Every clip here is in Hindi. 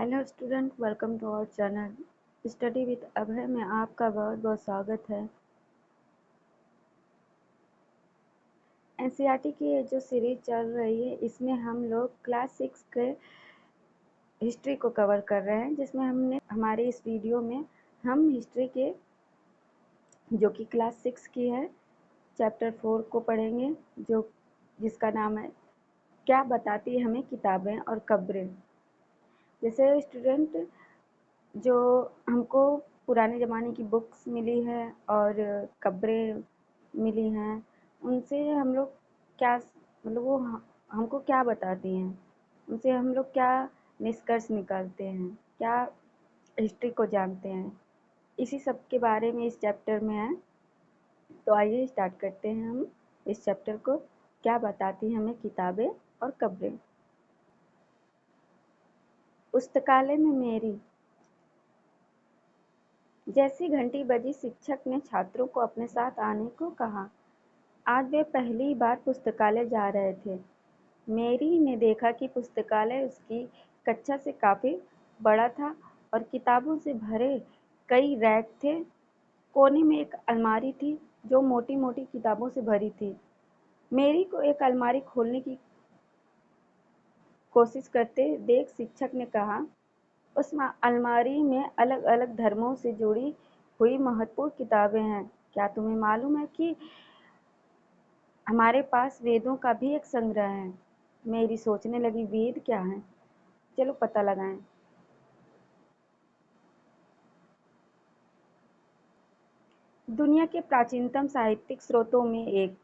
Hello student, welcome to our channel study with Abhay में आपका बहुत बहुत स्वागत है। एनसीईआरटी की ये जो सीरीज चल रही है इसमें हम लोग क्लास 6 के हिस्ट्री को कवर कर रहे हैं, जिसमें हमारे इस वीडियो में हम हिस्ट्री के जो कि क्लास 6 की है चैप्टर 4 को पढ़ेंगे, जिसका नाम है क्या बताती है हमें किताबें और कब्रें। जैसे स्टूडेंट, जो हमको पुराने ज़माने की बुक्स मिली है और कब्रें मिली हैं, उनसे हम लोग क्या मतलब वो हमको क्या बताती हैं, उनसे हम लोग क्या निष्कर्ष निकालते हैं, क्या हिस्ट्री को जानते हैं, इसी सब के बारे में इस चैप्टर में है। तो आइए स्टार्ट करते हैं हम इस चैप्टर को, क्या बताती हैं हमें किताबें और कब्रें। पुस्तकालय में मेरी जैसी घंटी बजी, शिक्षक ने छात्रों को अपने साथ आने को कहा। आज वे पहली बार पुस्तकालय जा रहे थे। मेरी ने देखा कि पुस्तकालय उसकी कक्षा से काफी बड़ा था और किताबों से भरे कई रैक थे। कोने में एक अलमारी थी जो मोटी मोटी किताबों से भरी थी। मेरी को एक अलमारी खोलने की कोशिश करते देख शिक्षक ने कहा, उस अलमारी में अलग अलग धर्मों से जुड़ी हुई महत्वपूर्ण किताबें हैं। क्या तुम्हें मालूम है कि हमारे पास वेदों का भी एक संग्रह है? मेरी सोचने लगी, वेद क्या है, चलो पता लगाएं। दुनिया के प्राचीनतम साहित्यिक स्रोतों में एक।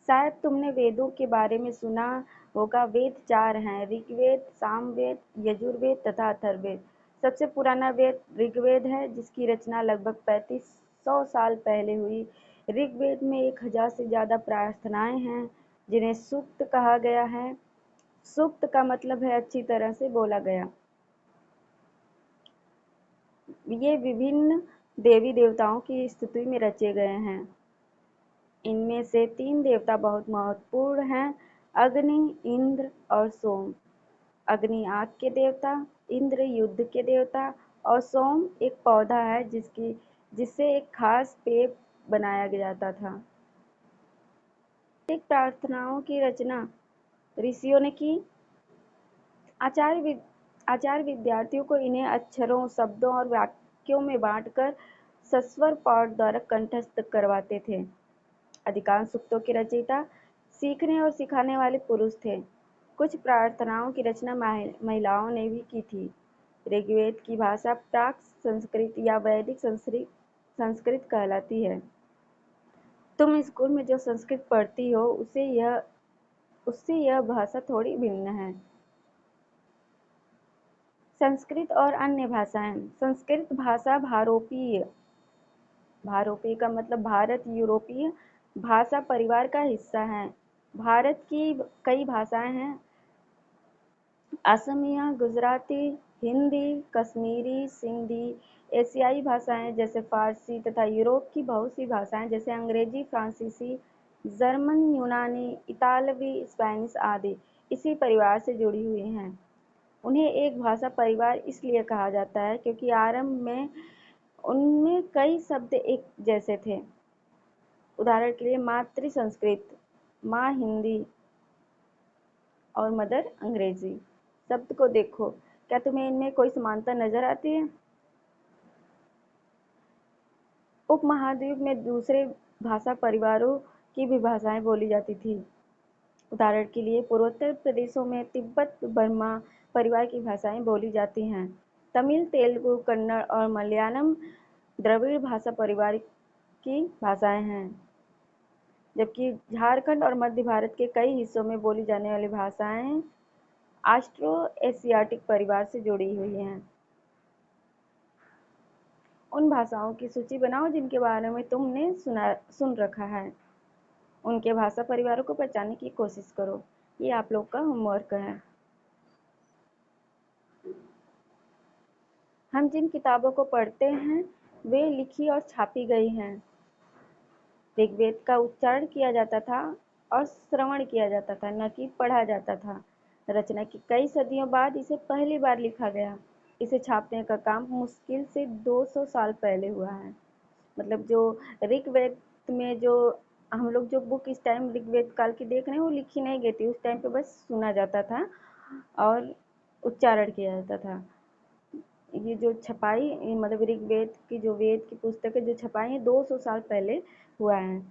शायद तुमने वेदों के बारे में सुना होगा। वेद 4 हैं, ऋग्वेद, सामवेद, यजुर्वेद तथा अथर्ववेद। सबसे पुराना वेद ऋग्वेद है, जिसकी रचना लगभग 3500 साल पहले हुई। ऋग्वेद में 1000 से ज्यादा प्रार्थनाएं हैं, जिन्हें सूक्त कहा गया है। सूक्त का मतलब है अच्छी तरह से बोला गया। ये विभिन्न देवी देवताओं की स्तुति में रचे गए हैं। इनमें से 3 देवता बहुत महत्वपूर्ण हैं, अग्नि, इंद्र और सोम। अग्नि आग के देवता, इंद्र युद्ध के देवता और सोम एक पौधा है जिससे एक खास पेय बनाया जाता था। एक प्रार्थनाओं की रचना ऋषियों ने की। आचार्य विद्यार्थियों को इन्हें अक्षरों, शब्दों और वाक्यों में बांटकर सस्वर पाठ द्वारा कंठस्थ करवाते थे। अधिकांश सूक्तों के रचयिता सीखने और सिखाने वाले पुरुष थे। कुछ प्रार्थनाओं की रचना महिलाओं ने भी की थी। ऋग्वेद की भाषा प्राक संस्कृत या वैदिक संस्कृत कहलाती है। तुम स्कूल में जो संस्कृत पढ़ती हो उससे यह भाषा थोड़ी भिन्न है। संस्कृत और अन्य भाषाएं। संस्कृत भाषा भारोपीय का मतलब भारत यूरोपीय भाषा परिवार का हिस्सा है। भारत की कई भाषाएं हैं, असमिया, गुजराती, हिंदी, कश्मीरी, सिंधी। एशियाई भाषाएं जैसे फारसी तथा यूरोप की बहुत सी भाषाएं जैसे अंग्रेजी, फ्रांसीसी, जर्मन, यूनानी, इतालवी, स्पेनिश आदि इसी परिवार से जुड़ी हुई हैं। उन्हें एक भाषा परिवार इसलिए कहा जाता है क्योंकि आरंभ में उनमें कई शब्द एक जैसे थे। उदाहरण के लिए मातृ संस्कृत, माँ हिंदी और मदर अंग्रेजी। शब्द को देखो, क्या तुम्हें इनमें कोई समानता नजर आती है? उपमहाद्वीप में दूसरे भाषा परिवारों की भी भाषाएं बोली जाती थी। उदाहरण के लिए पूर्वोत्तर प्रदेशों में तिब्बत बर्मा परिवार की भाषाएं बोली जाती हैं। तमिल, तेलुगु, कन्नड़ और मलयालम द्रविड़ भाषा परिवार की भाषाएं हैं। जबकि झारखंड और मध्य भारत के कई हिस्सों में बोली जाने वाली भाषाएं ऑस्ट्रो एशियाटिक परिवार से जुड़ी हुई हैं। उन भाषाओं की सूची बनाओ जिनके बारे में तुमने सुन रखा है। उनके भाषा परिवारों को पहचानने की कोशिश करो। ये आप लोग का होमवर्क है। हम जिन किताबों को पढ़ते हैं वे लिखी और छापी गई हैं। ऋग्वेद का उच्चारण किया जाता था और श्रवण किया जाता था, न कि पढ़ा जाता था। रचना की कई सदियों बाद इसे पहली बार लिखा गया। इसे छापने का काम मुश्किल से 200 साल पहले हुआ है। मतलब जो ऋग्वेद में जो हम लोग जो बुक इस टाइम ऋग्वेद काल की देख रहे हैं वो लिखी नहीं गई थी, उस टाइम पे बस सुना जाता था और उच्चारण किया जाता था। ये जो छपाई मतलब ऋग्वेद की जो वेद की पुस्तकें जो छपाई है 200 साल पहले हुआ है।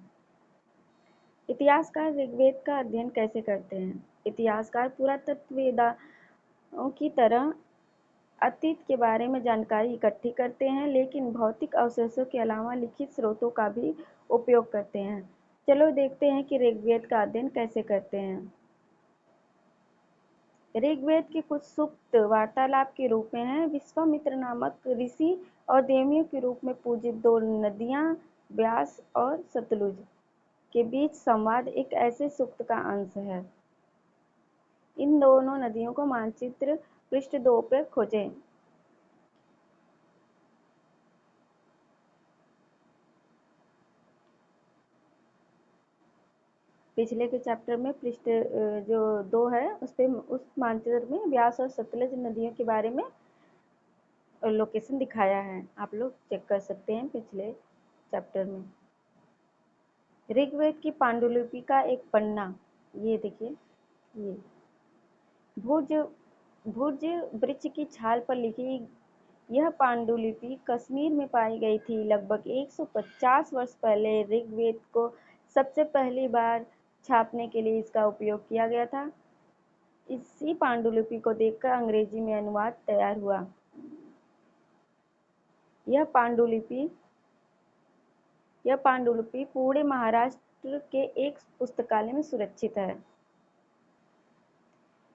इतिहासकार ऋग्वेद का अध्ययन कैसे करते हैं? इतिहासकार पुरातत्ववेदाओं की तरह अतीत के बारे में जानकारी इकट्ठी करते हैं, लेकिन भौतिक अवशेषों के अलावा लिखित स्रोतों का भी उपयोग करते हैं। चलो देखते हैं कि ऋग्वेद का अध्ययन कैसे करते हैं। ऋग्वेद के कुछ सूक्त वार्तालाप के रूप में हैं। विश्वामित्र नामक ऋषि और देवियों के रूप में पूजित दो नदियां ब्यास और सतलुज के बीच संवाद एक ऐसे सूक्त का अंश है। इन दोनों नदियों को मानचित्र पृष्ठ 2 पर खोजें। पिछले के चैप्टर में पृष्ठ जो 2 है उस पे उस मानचित्र में ब्यास और सतलज नदियों के बारे में लोकेशन दिखाया है, आप लोग चेक कर सकते हैं पिछले चैप्टर में। ऋग्वेद की पांडुलिपि का एक पन्ना, ये देखिए, ये भुज भुज वृक्ष की छाल पर लिखी यह पांडुलिपि कश्मीर में पाई गई थी। लगभग 150 वर्ष पहले ऋग्वेद को सबसे पहली बार छापने के लिए इसका उपयोग किया गया था। इसी पांडुलिपि को देखकर अंग्रेजी में अनुवाद तैयार हुआ। यह पांडुलिपि पूरे महाराष्ट्र के एक पुस्तकालय में सुरक्षित है।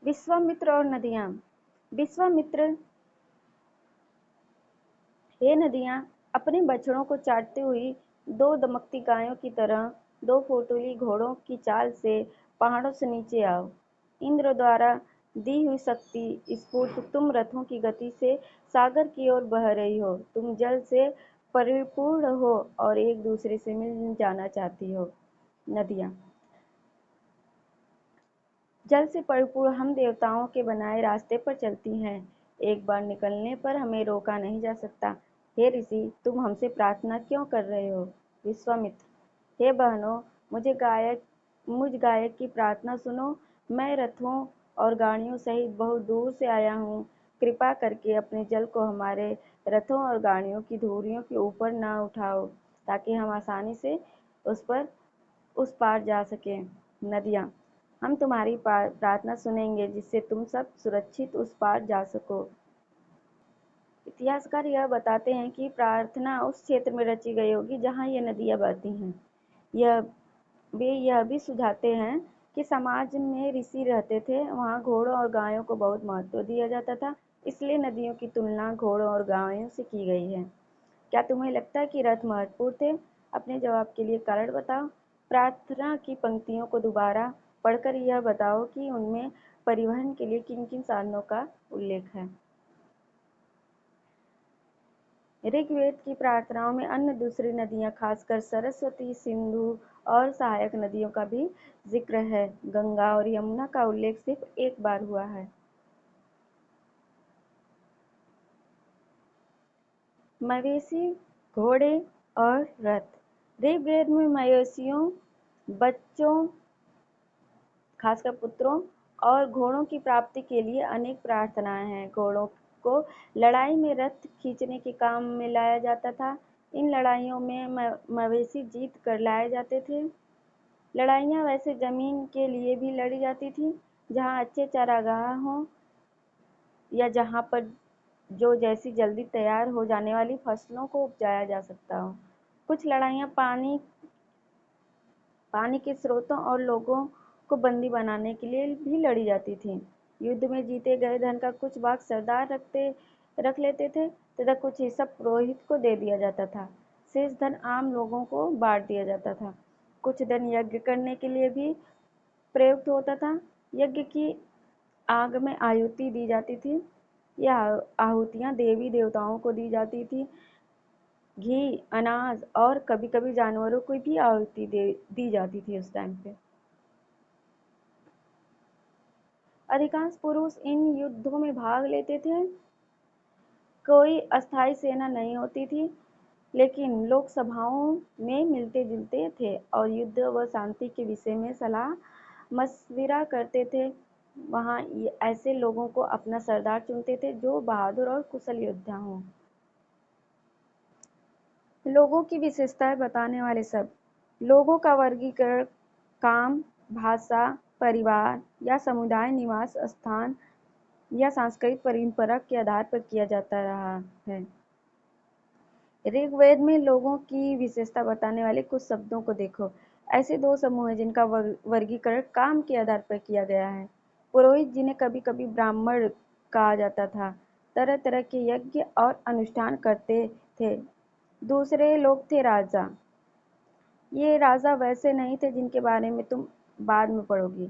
विश्वामित्र और नदियां। विश्वामित्र, हे नदियां, अपने बछड़ों को चाटती हुई दो दमकती गायों की तरह दो फुर्तीले घोड़ों की चाल से पहाड़ों से नीचे आओ। इंद्र द्वारा दी हुई शक्ति स्फूर्त तुम रथों की गति से सागर की ओर बह रही हो। तुम जल से परिपूर्ण हो और एक दूसरे से मिल जाना चाहती हो। नदियां, जल से परिपूर्ण हम देवताओं के बनाए रास्ते पर चलती हैं। एक बार निकलने पर हमें रोका नहीं जा सकता। हे ऋषि, तुम हमसे प्रार्थना क्यों कर रहे हो? विश्वामित्र, हे बहनों, मुझ गायक की प्रार्थना सुनो। मैं रथों और गाड़ियों सहित बहुत दूर से आया हूँ। कृपा करके अपने जल को हमारे रथों और गाड़ियों की धुरियों के ऊपर न उठाओ, ताकि हम आसानी से उस पार जा सकें। नदियाँ, हम तुम्हारी प्रार्थना सुनेंगे, जिससे तुम सब सुरक्षित उस पार जा सको। इतिहासकार यह बताते हैं कि प्रार्थना उस क्षेत्र में रची गई होगी जहाँ ये नदियाँ बहती हैं। वे यह भी सुझाते हैं कि समाज में ऋषि रहते थे, वहाँ घोड़ों और गायों को बहुत महत्व दिया जाता था, इसलिए नदियों की तुलना घोड़ों और गायों से की गई है। क्या तुम्हें लगता है कि रथ महत्वपूर्ण थे? अपने जवाब के लिए कारण बताओ। प्रार्थना की पंक्तियों को दोबारा पढ़कर यह बताओ कि उनमें परिवहन के लिए किन-किन साधनों का उल्लेख है। ऋग्वेद की प्रार्थनाओं में अन्य दूसरी नदियाँ, खासकर सरस्वती, सिंधु और सहायक नदियों का भी जिक्र है। गंगा और यमुना का उल्लेख सिर्फ एक बार हुआ है। मवेशी, घोड़े और रथ। ऋग्वेद में मवेशियों, बच्चों, खासकर पुत्रों और घोड़ों की प्राप्ति के लिए अनेक प्रार्थनाएं हैं। घोड़ों को लड़ाई में रथ खींचने के काम में लाया जाता था। इन लड़ाइयों में मवेशी जीत कर लाए जाते थे। लड़ाइयाँ वैसे जमीन के लिए भी लड़ी जाती थी, जहाँ अच्छे चारागाह हों या जहाँ पर जो जैसी जल्दी तैयार हो जाने वाली फसलों को उपजाया जा सकता हो। कुछ लड़ाइयाँ पानी के स्रोतों और लोगों को बंदी बनाने के लिए भी लड़ी जाती थीं। युद्ध में जीते गए धन का कुछ भाग सरदार रख लेते थे तथा कुछ हिस्सा पुरोहित को दे दिया जाता था। शेष धन आम लोगों को बांट दिया जाता था। कुछ धन यज्ञ करने के लिए भी प्रयुक्त होता था। यज्ञ की आग में आहुति दी जाती थी। यह आहुतियाँ देवी देवताओं को दी जाती थी। घी, अनाज और कभी-कभी जानवरों को भी आहुति दी जाती थी उस टाइम पे। अधिकांश पुरुष इन युद्धों में भाग लेते थे। कोई अस्थायी सेना नहीं होती थी, लेकिन लोग सभाओं में मिलते जुलते थे और युद्ध व शांति के विषय में सलाह मशविरा करते थे। वहाँ ऐसे लोगों को अपना सरदार चुनते थे जो बहादुर और कुशल योद्धा हों। लोगों की विशेषताएं बताने वाले शब्द। लोगों का वर्गीकरण काम, भाषा, परिवार या समुदाय, निवास स्थान या सांस्कृतिक परंपरा के आधार पर किया जाता रहा है। ऋग्वेद में लोगों की विशेषता बताने वाले कुछ शब्दों को देखो। ऐसे दो समूह हैं जिनका वर्गीकरण काम के आधार पर किया गया है। पुरोहित, जिन्हें कभी कभी ब्राह्मण कहा जाता था, तरह तरह के यज्ञ और अनुष्ठान करते थे। दूसरे लोग थे राजा। ये राजा वैसे नहीं थे जिनके बारे में तुम बाद में पढ़ोगी।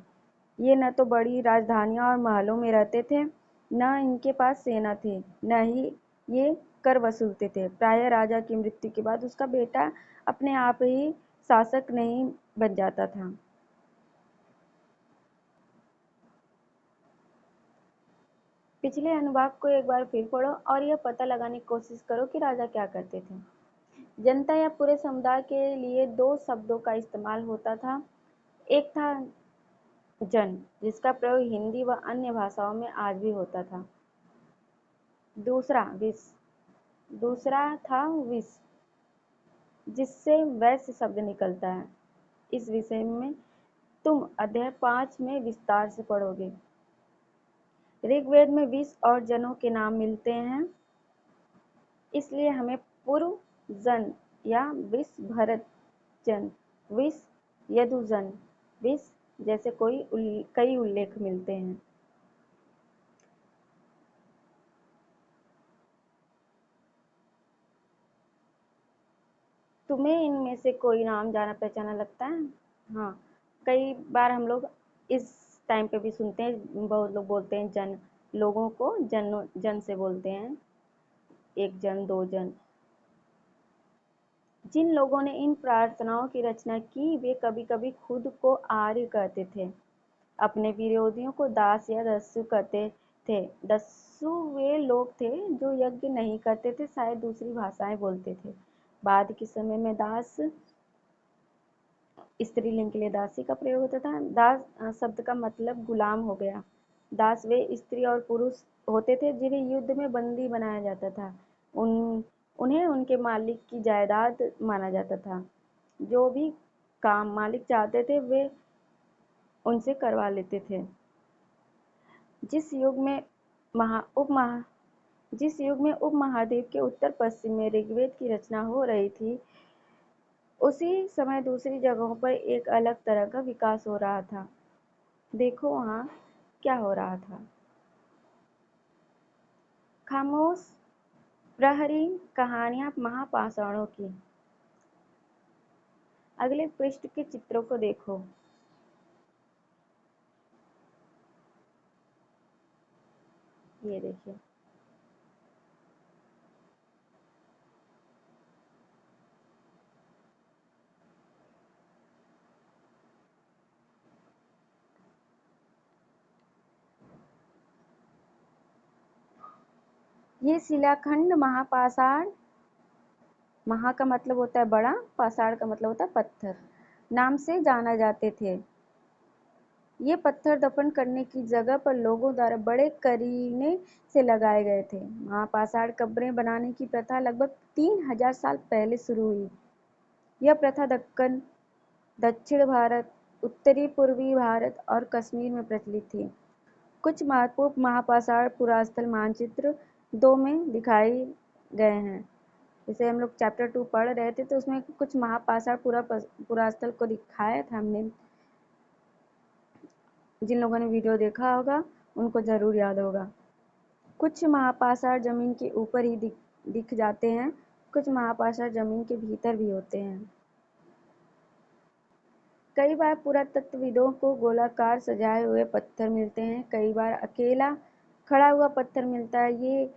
ये न तो बड़ी राजधानियां और महलों में रहते थे, न इनके पास सेना थी, न ही ये कर वसूलते थे। प्रायः राजा की मृत्यु के बाद उसका बेटा अपने आप ही शासक नहीं बन जाता था। पिछले अनुभाग को एक बार फिर पढ़ो और यह पता लगाने की कोशिश करो कि राजा क्या करते थे। जनता या पूरे समुदाय के लिए दो शब्दों का इस्तेमाल होता था। एक था जन, जिसका प्रयोग हिंदी व अन्य भाषाओं में आज भी होता था। दूसरा था विस, जिससे वैश्य शब्द निकलता है। इस विषय में तुम अध्याय 5 में विस्तार से पढ़ोगे। ऋग्वेद में विस और जनों के नाम मिलते हैं, इसलिए हमें पूर्व जन या विस भरत जन, विस यदुजन, विस जैसे कई उल्लेख मिलते हैं। तुम्हें इनमें से कोई नाम जाना पहचाना लगता है? हाँ, कई बार हम लोग इस टाइम पे भी सुनते हैं, बहुत लोग बोलते हैं जन, लोगों को जन से बोलते हैं, एक जन, दो जन। जिन लोगों ने इन प्रार्थनाओं की रचना की, वे कभी कभी खुद को आर्य कहते थे। अपने विरोधियों को दास या दस्यु कहते थे। दस्यु वे लोग थे जो यज्ञ नहीं करते थे, शायद दूसरी भाषाएं बोलते थे। बाद के समय में दास स्त्रीलिंग के लिए दासी का प्रयोग होता था। दास शब्द का मतलब गुलाम हो गया। दास वे स्त्री और पुरुष होते थे जिन्हें युद्ध में बंदी बनाया जाता था। उन्हें उनके मालिक की जायदाद माना जाता था। जो भी काम मालिक चाहते थे वे उनसे करवा लेते थे। जिस युग में उपमहाद्वीप के उत्तर पश्चिम में ऋग्वेद की रचना हो रही थी, उसी समय दूसरी जगहों पर एक अलग तरह का विकास हो रहा था। देखो वहाँ क्या हो रहा था। खामोश प्रहरी कहानियां महापाषाणों की। अगले पृष्ठ के चित्रों को देखो। ये देखिए, ये शिलाखंड महापाषाण, महा का मतलब होता है बड़ा, पाषाण का मतलब होता है पत्थर, नाम से जाना जाते थे। ये पत्थर दफन करने की जगह पर लोगों द्वारा बड़े करीने से लगाए गए थे। महापाषाण कब्रें बनाने की प्रथा लगभग 3000 साल पहले शुरू हुई। यह प्रथा दक्कन, दक्षिण भारत, उत्तरी पूर्वी भारत और कश्मीर में प्रचलित थी। कुछ महत्वपूर्ण महापाषाण पुरास्थल मानचित्र 2 में दिखाए गए हैं। जैसे हम लोग चैप्टर 2 पढ़ रहे थे तो उसमें कुछ महापाषाण पुरास्थल को दिखाया था हमने। जिन लोगों ने वीडियो देखा होगा उनको जरूर याद होगा। कुछ महापाषाण जमीन के ऊपर ही दिख जाते हैं, कुछ महापाषाण जमीन के भीतर भी होते हैं। कई बार पुरातत्वविदों को गोलाकार सजाए हुए पत्थर मिलते हैं, कई बार अकेला खड़ा हुआ पत्थर मिलता है।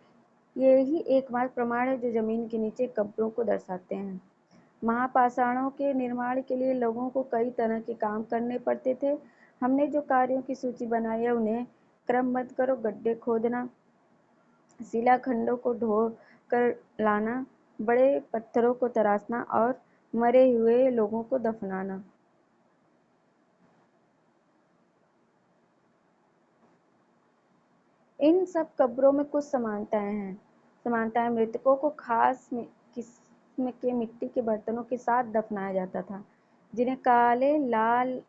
यही एकमात्र प्रमाण है जो जमीन के नीचे कब्रों को दर्शाते हैं। महापाषाणों के निर्माण के लिए लोगों को कई तरह के काम करने पड़ते थे। हमने जो कार्यों की सूची बनाई है उन्हें क्रमबद्ध करो, गड्ढे खोदना, शिलाखंडों को ढो कर लाना, बड़े पत्थरों को तराशना और मरे हुए लोगों को दफनाना। इन सब कब्रों में कुछ समानताएं हैं। समानताएं: मृतकों को खास किस्म के मिट्टी के बर्तनों के साथ दफनाया जाता था, जिन्हें काले लाल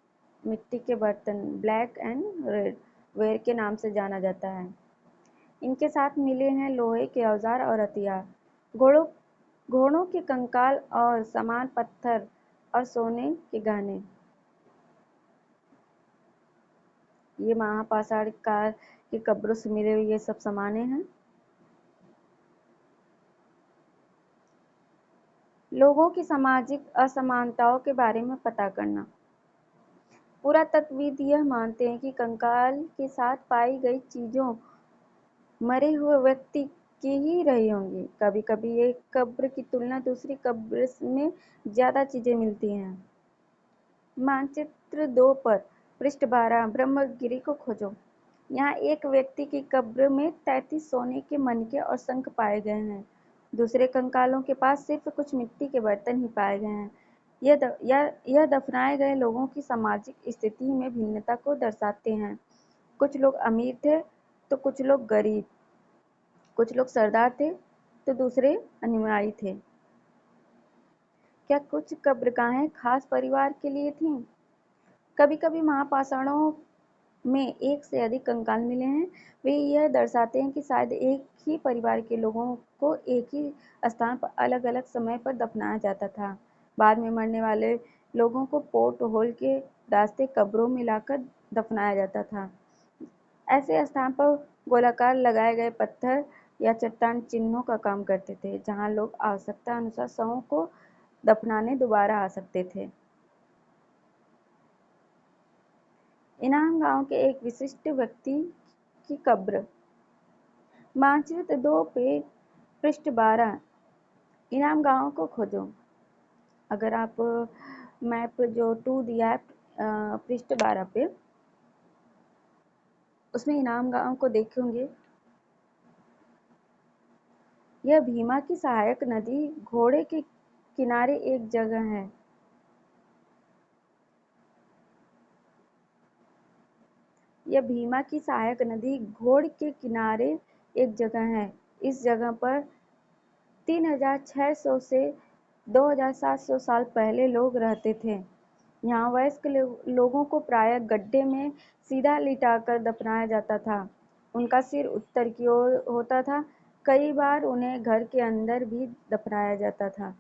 मिट्टी के बर्तन ब्लैक एंड रेड वेयर के नाम से जाना जाता है। इनके साथ मिले हैं लोहे के औजार और हथियार, घोड़ों घोड़ों के कंकाल और सामान, पत्थर और सोने के गहने। ये महापाषाण काल की कब्रों से मिले हुए ये सब सामाने हैं। लोगों की सामाजिक असमानताओं के बारे में पता करना। पुरातत्वविद यह मानते हैं कि कंकाल के साथ पाई गई चीजों मरे हुए व्यक्ति की ही रही होंगी। कभी कभी एक कब्र की तुलना दूसरी कब्र में ज्यादा चीजें मिलती हैं। मानचित्र 2 पर पृष्ठ 12 ब्रह्मगिरी को खोजो। यहाँ एक व्यक्ति की कब्र में 33 सोने के मनके और शंख पाए गए हैं। दूसरे कंकालों के पास सिर्फ कुछ मिट्टी के बर्तन ही पाए गए हैं। यह दफनाए गए लोगों की सामाजिक स्थिति में भिन्नता को दर्शाते हैं। कुछ लोग अमीर थे तो कुछ लोग गरीब, कुछ लोग सरदार थे तो दूसरे अनुयायी थे। क्या कुछ कब्रगाहें खास परिवार के लिए थीं? कभी कभी महापाषाणों में एक से अधिक कंकाल मिले हैं। वे यह दर्शाते हैं कि शायद एक ही परिवार के लोगों को एक ही स्थान पर अलग अलग समय पर दफनाया जाता था। बाद में मरने वाले लोगों को पोर्ट होल के रास्ते कब्रों में लाकर दफनाया जाता था। ऐसे स्थान पर गोलाकार लगाए गए पत्थर या चट्टान चिन्हों का काम करते थे, जहां लोग आवश्यकता अनुसार शवों को दफनाने दोबारा आ सकते थे। इनाम गांव के एक विशिष्ट व्यक्ति की कब्र। मानचित्र 2 पे पृष्ठ 12 इनाम गांव को खोजो। अगर आप मैप जो 2 दिया है पृष्ठ 12 पे, उसमें इनाम गांव को देखेंगे। यह भीमा की सहायक नदी घोड़े के किनारे एक जगह है। यह भीमा की सहायक नदी घोड़ के किनारे एक जगह है। इस जगह पर 3600 से 2700 साल पहले लोग रहते थे। यहाँ वयस्क लोगों को प्रायः गड्ढे में सीधा लिटाकर दफनाया जाता था। उनका सिर उत्तर की ओर होता था। कई बार उन्हें घर के अंदर भी दफनाया जाता था।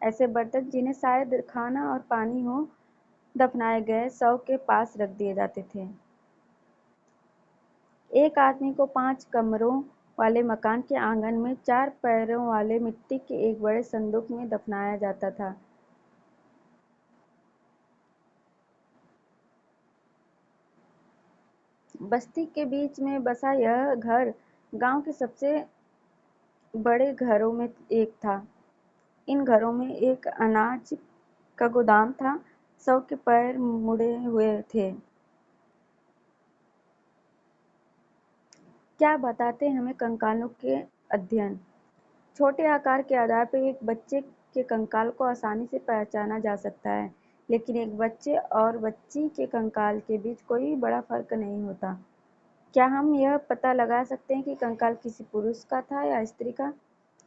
ऐसे बर्तन जिन्हें शायद खाना और पानी हो, दफनाए गए शव के पास रख दिए जाते थे। एक आदमी को 5 कमरों वाले मकान के आंगन में 4 पैरों वाले मिट्टी के एक बड़े संदूक में दफनाया जाता था। बस्ती के बीच में बसा यह घर गांव के सबसे बड़े घरों में एक था। इन घरों में एक अनाज का गोदाम था। शव के पैर मुड़े हुए थे। क्या बताते हमें कंकालों के अध्ययन? छोटे आकार के आधार पर एक बच्चे के कंकाल को आसानी से पहचाना जा सकता है, लेकिन एक बच्चे और बच्ची के कंकाल के बीच कोई बड़ा फर्क नहीं होता। क्या हम यह पता लगा सकते हैं कि कंकाल किसी पुरुष का था या स्त्री का?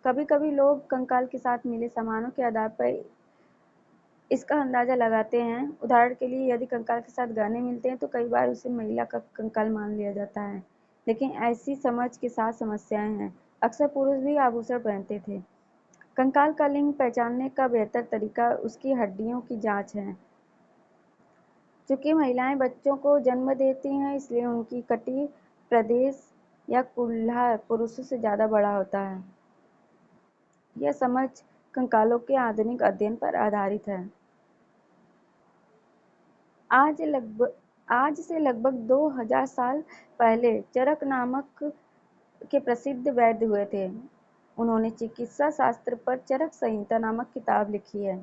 कभी-कभी लोग कंकाल के साथ मिले सामानों के आधार पर इसका अंदाजा लगाते हैं। उदाहरण के लिए, यदि कंकाल के साथ गहने मिलते हैं तो कई बार उसे महिला का कंकाल मान लिया जाता है, लेकिन ऐसी समझ के साथ समस्याएं हैं। अक्सर पुरुष भी आभूषण पहनते थे। कंकाल का लिंग पहचानने का बेहतर तरीका उसकी हड्डियों की जांच है। चूंकि महिलाएं बच्चों को जन्म देती हैं, इसलिए उनकी कटी प्रदेश या कुल्हा पुरुषों से ज्यादा बड़ा होता है। यह समझ कंकालों के आधुनिक अध्ययन पर आधारित है। आज से लगभग 2000 साल पहले चरक नामक के प्रसिद्ध वैद्य हुए थे। उन्होंने चिकित्सा शास्त्र पर चरक संहिता नामक किताब लिखी है।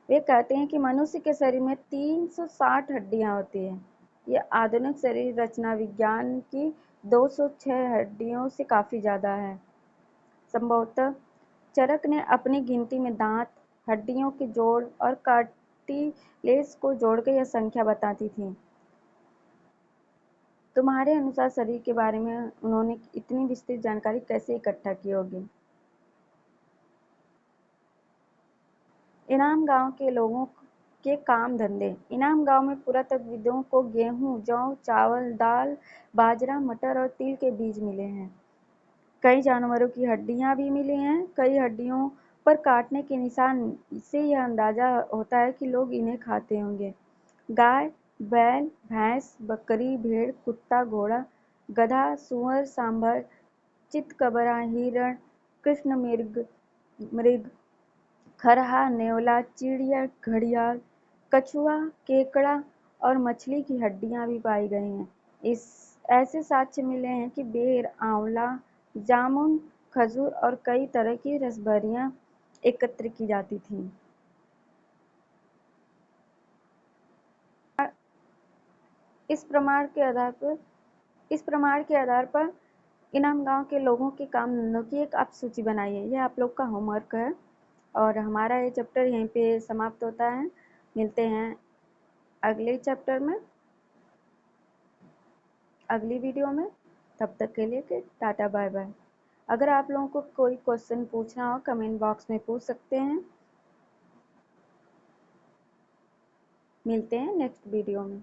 वे कहते हैं कि मनुष्य के शरीर में 360 हड्डियां होती हैं। ये आधुनिक शरीर रचना विज्ञान की 206 हड्डियों से काफ़ी ज़्यादा है। संभवतः चरक ने अपनी गिनती में दांत, हड्डियों के जोड़ और कार्टिलेज को जोड़कर यह संख्या बताती थी। तुम्हारे अनुसार शरीर के बारे में उन्होंने इतनी विस्तृत जानकारी कैसे इकट्ठा की होगी? इनाम गांव के लोगों के काम धंधे। इनाम गांव में पुरातत्वविदों को गेहूं, जौ, चावल, दाल, बाजरा, मटर और तिल के बीज मिले हैं। कई जानवरों की हड्डियां भी मिली हैं। कई हड्डियों पर काटने के निशान से यह अंदाजा होता है कि लोग इन्हें खाते होंगे। गाय, बैल, भैंस, बकरी, भेड़, कुत्ता, घोड़ा, गधा, सुअर, सांभर, चितकबरा, हिरण, कृष्णमृग, मृग, खरहा, नेवला, चिड़िया, घड़ियाल, कछुआ, केकड़ा और मछली की हड्डियां भी पाई गई हैं। ऐसे साक्ष्य मिले हैं कि बेर, आंवला, जामुन, खजूर और कई तरह की रसभरियां एकत्र की जाती थीं। इस प्रमाण के आधार पर इनाम गांव के लोगों के काम धंधों की एक आप सूची बनाइए। यह आप लोग का होमवर्क है और हमारा ये चैप्टर यहीं पे समाप्त होता है। मिलते हैं अगले चैप्टर में, अगली वीडियो में। तब तक के लिए टाटा बाय बाय। अगर आप लोगों को कोई क्वेश्चन पूछना हो कमेंट बॉक्स में पूछ सकते हैं। मिलते हैं नेक्स्ट वीडियो में।